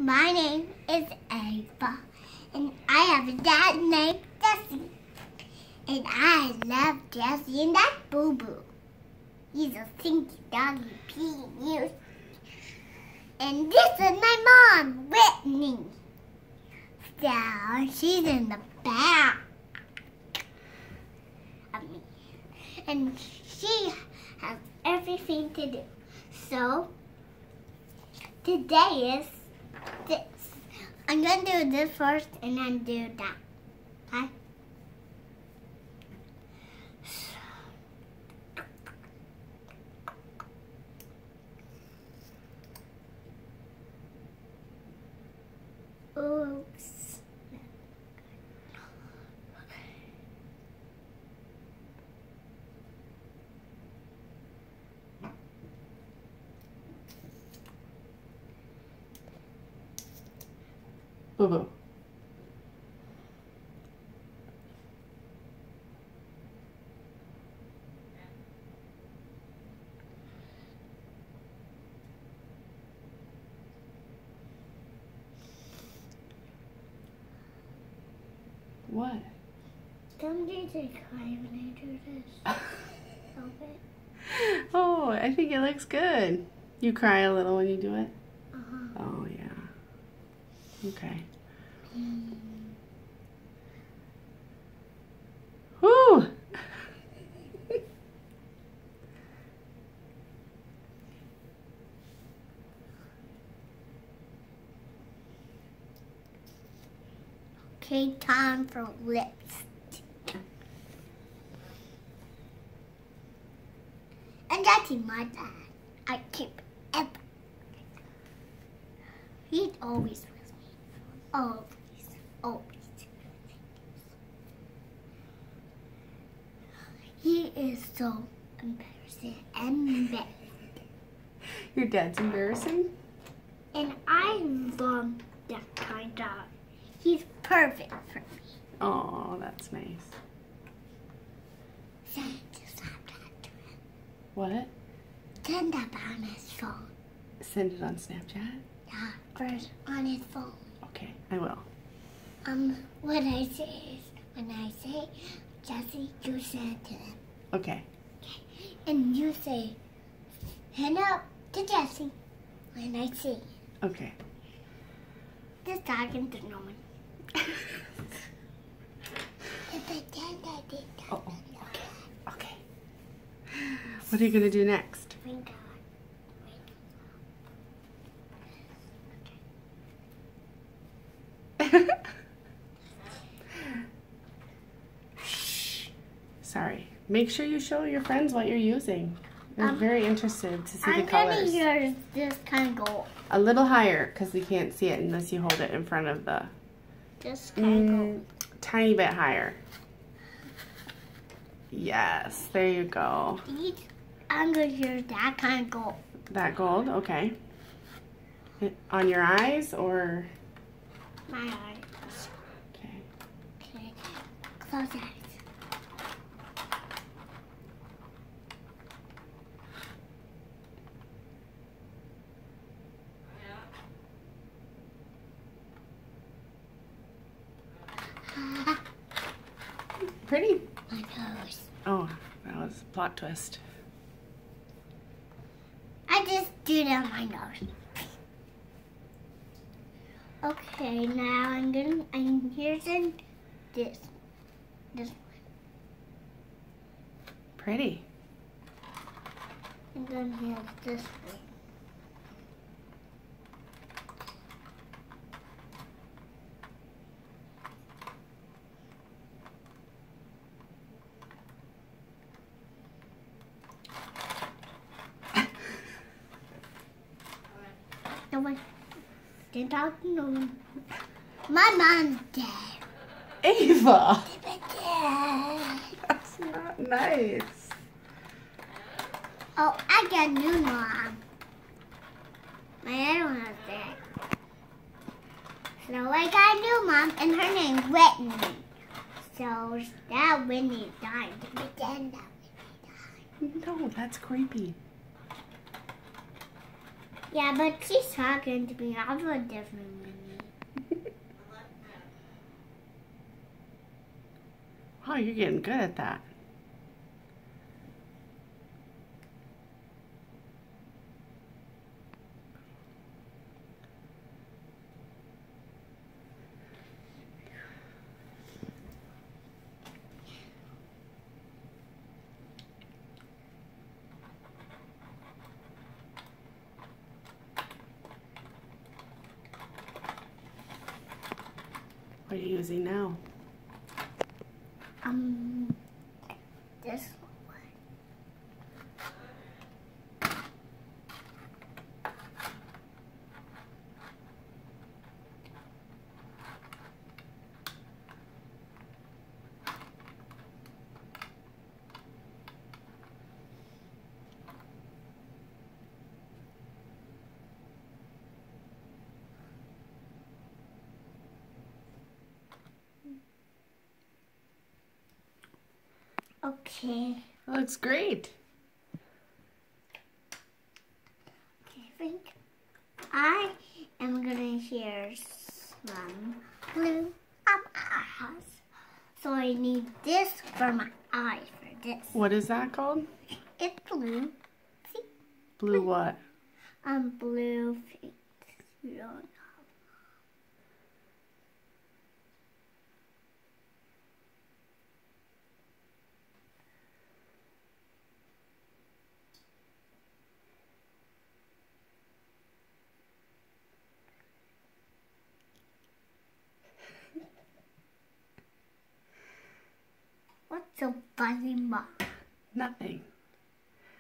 My name is Ava, and I have a dad named Jesse. And I love Jesse, and that's Boo Boo. He's a stinky doggy peeing you. And this is my mom, Whitney. So she's in the back of me, and she has everything to do. So today is this. I'm gonna do this first, and then do that. Okay? Oops. Boo Boo. What? Sometimes I cry when I do this. Stop it. Oh, I think it looks good. You cry a little when you do it? Uh-huh. Oh, yeah. Okay. Whew! Okay, time for lips. And that's my dad. I keep ever. He's always with me. Always, always. He is so embarrassing and embarrassing. Your dad's embarrassing? And I love that kind of. He's perfect for me. Oh, that's nice. Send Snapchat to him. What? Send that on his phone. Send it on Snapchat? Yeah, first on his phone. Okay, I will. What I say is, when I say, Jesse, you send it to him. Okay. Okay. And you say, hand up to Jesse when I say it. Okay. Just talking to no one. Pretend I did that. Oh, okay. Okay. What are you going to do next? Thank God. Sorry. Make sure you show your friends what you're using. They're very interested to see the colors. I'm gonna use this kind of gold. A little higher, because they can't see it unless you hold it in front of the... This kind of gold. Tiny bit higher. Yes, there you go. I'm gonna use that kind of gold. That gold, okay. On your eyes, or... My eyes. Okay. Okay. Close eyes. Pretty. My nose. Oh, that was a plot twist. I just do that on my nose. Okay, now I'm using this one. Pretty. I'm gonna use this one. No one. Didn't talk to no one. My mom's dead. Ava! Dead. That's not nice. Oh, I got a new mom. My other one was dead. So I got a new mom, and her name's Whitney. So that Whitney died. Pretend that Whitney died. No, that's creepy. Yeah, but she's talking to me. I'll do a different one. Oh, you're getting good at that. What are you using now? This one. Okay. That looks great. Okay, I think I am gonna share some blue on my eyes. So I need this for my eyes for this. What is that called? It's blue. See? Blue what? Blue. You don't know. What's so funny, Mom? Nothing.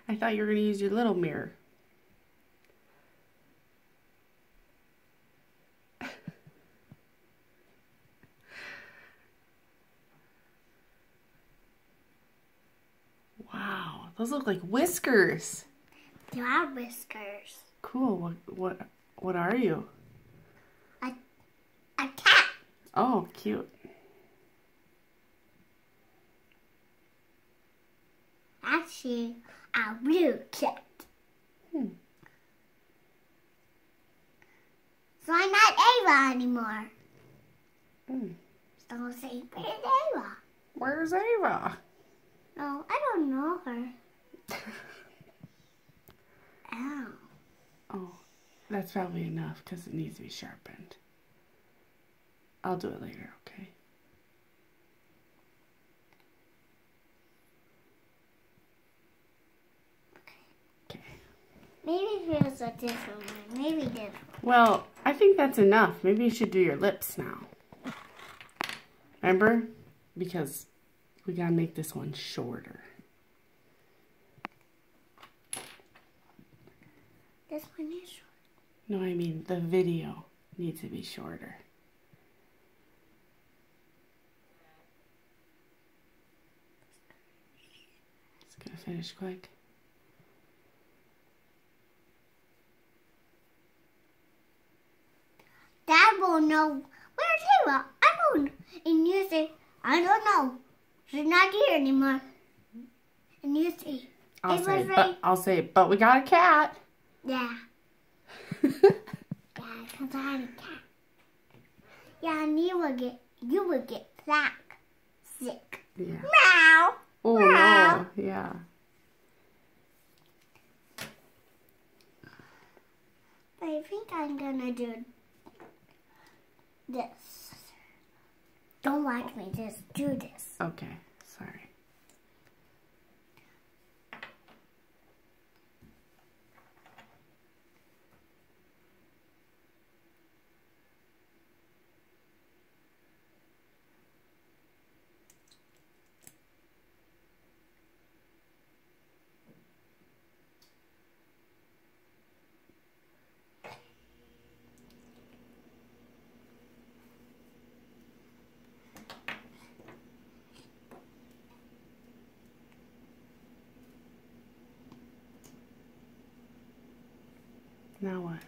I thought you were going to use your little mirror. Wow, those look like whiskers. You are whiskers. Cool. What are you? A cat. Oh, cute. Actually, a blue cat. So I'm not Ava anymore. So say, where's Ava? Where's Ava? No, I don't know her. Ow. Oh, that's probably enough because it needs to be sharpened. I'll do it later, okay? Okay. Maybe here's a different one. Maybe different. Well, I think that's enough. Maybe you should do your lips now. Remember? Because we gotta make this one shorter. This one is short. No, I mean the video needs to be shorter. It's gonna finish quick. Dad will know. Where's Ava? I don't. And you say, I don't know. She's not here anymore. And you say, I'll say, but we got a cat. Yeah. Yeah, because I have a cat. Yeah, and you would get sick. Yeah. Meow. Oh Meow. no. Yeah. I think I'm gonna do this. Don't watch me, just do this. Okay. Sorry. Now what?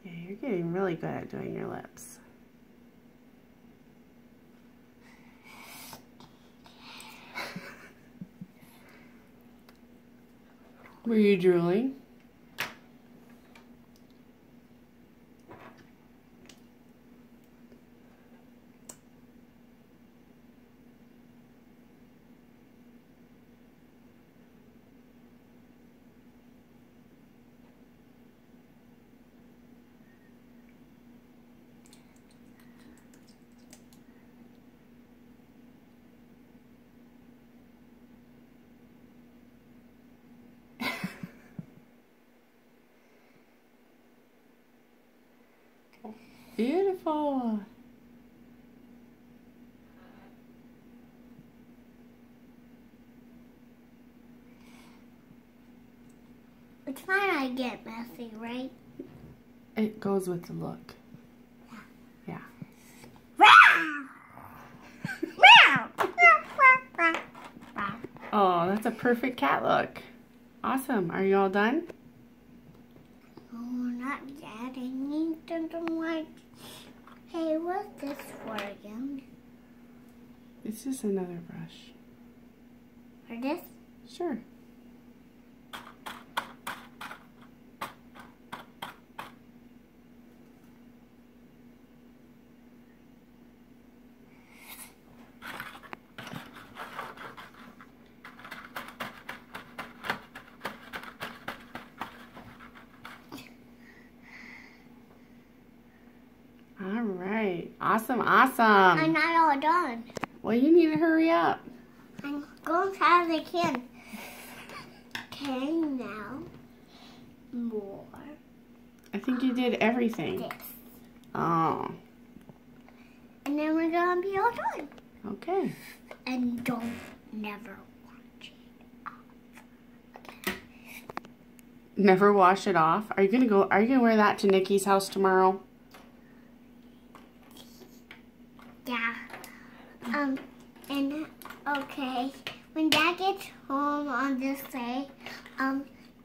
Yeah, you're getting really good at doing your lips. Were you drooling? Beautiful. It's fine I get messy, right? It goes with the look. Yeah. Oh, that's a perfect cat look. Awesome. Are you all done? Oh, not yet. I need to do like. Hey, what's this for again? It's just another brush. For this? Sure. All right. Awesome, awesome. I'm not all done. Well, you need to hurry up. I'm going as fast as I can. Okay, now more. I think you did everything. This. Oh, And then we're going to be all done. okay. And don't never watch it. Never wash it off. Are you gonna wear that to Nikki's house tomorrow? Yeah. And okay, when Dad gets home on this day,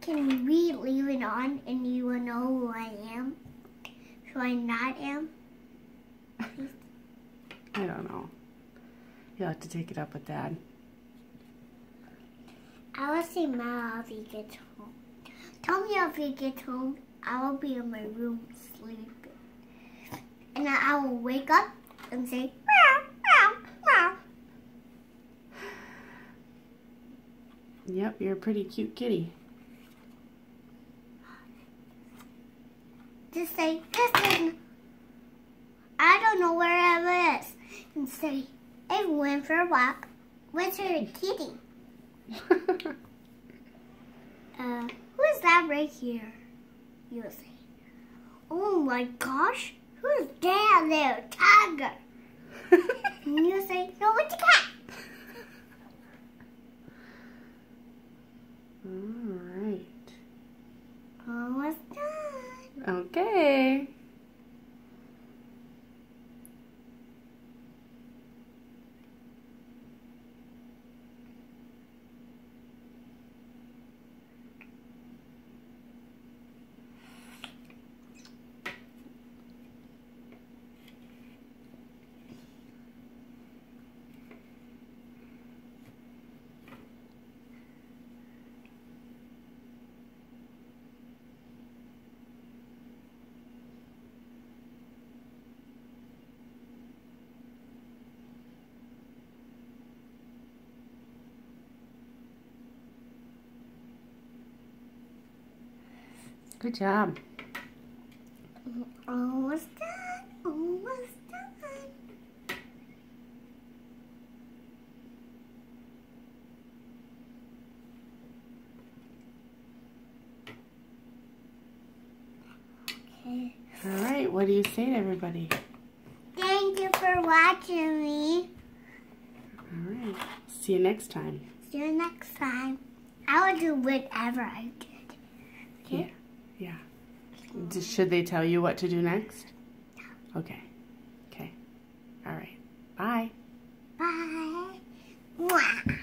can we leave it on and you will know who I am? Who I not am? I don't know. You'll have to take it up with Dad. I will see Ma if he gets home. Tell me if he gets home. I will be in my room sleeping. And then I will wake up and say, meow, meow, meow. Yep, you're a pretty cute kitty. Just say, listen, I don't know where it is. And say, I went for a walk with her kitty. Who is that right here? You'll say, oh my gosh, who's that little tiger? And you'll say, no, it's a cat. All right. Almost done. Okay. Good job. Almost done. Almost done. Okay. All right, what do you say to everybody? Thank you for watching me. All right, see you next time. See you next time. I will do whatever I did. Okay? Yeah. Should they tell you what to do next? Okay. Okay. All right. Bye. Bye. Mwah.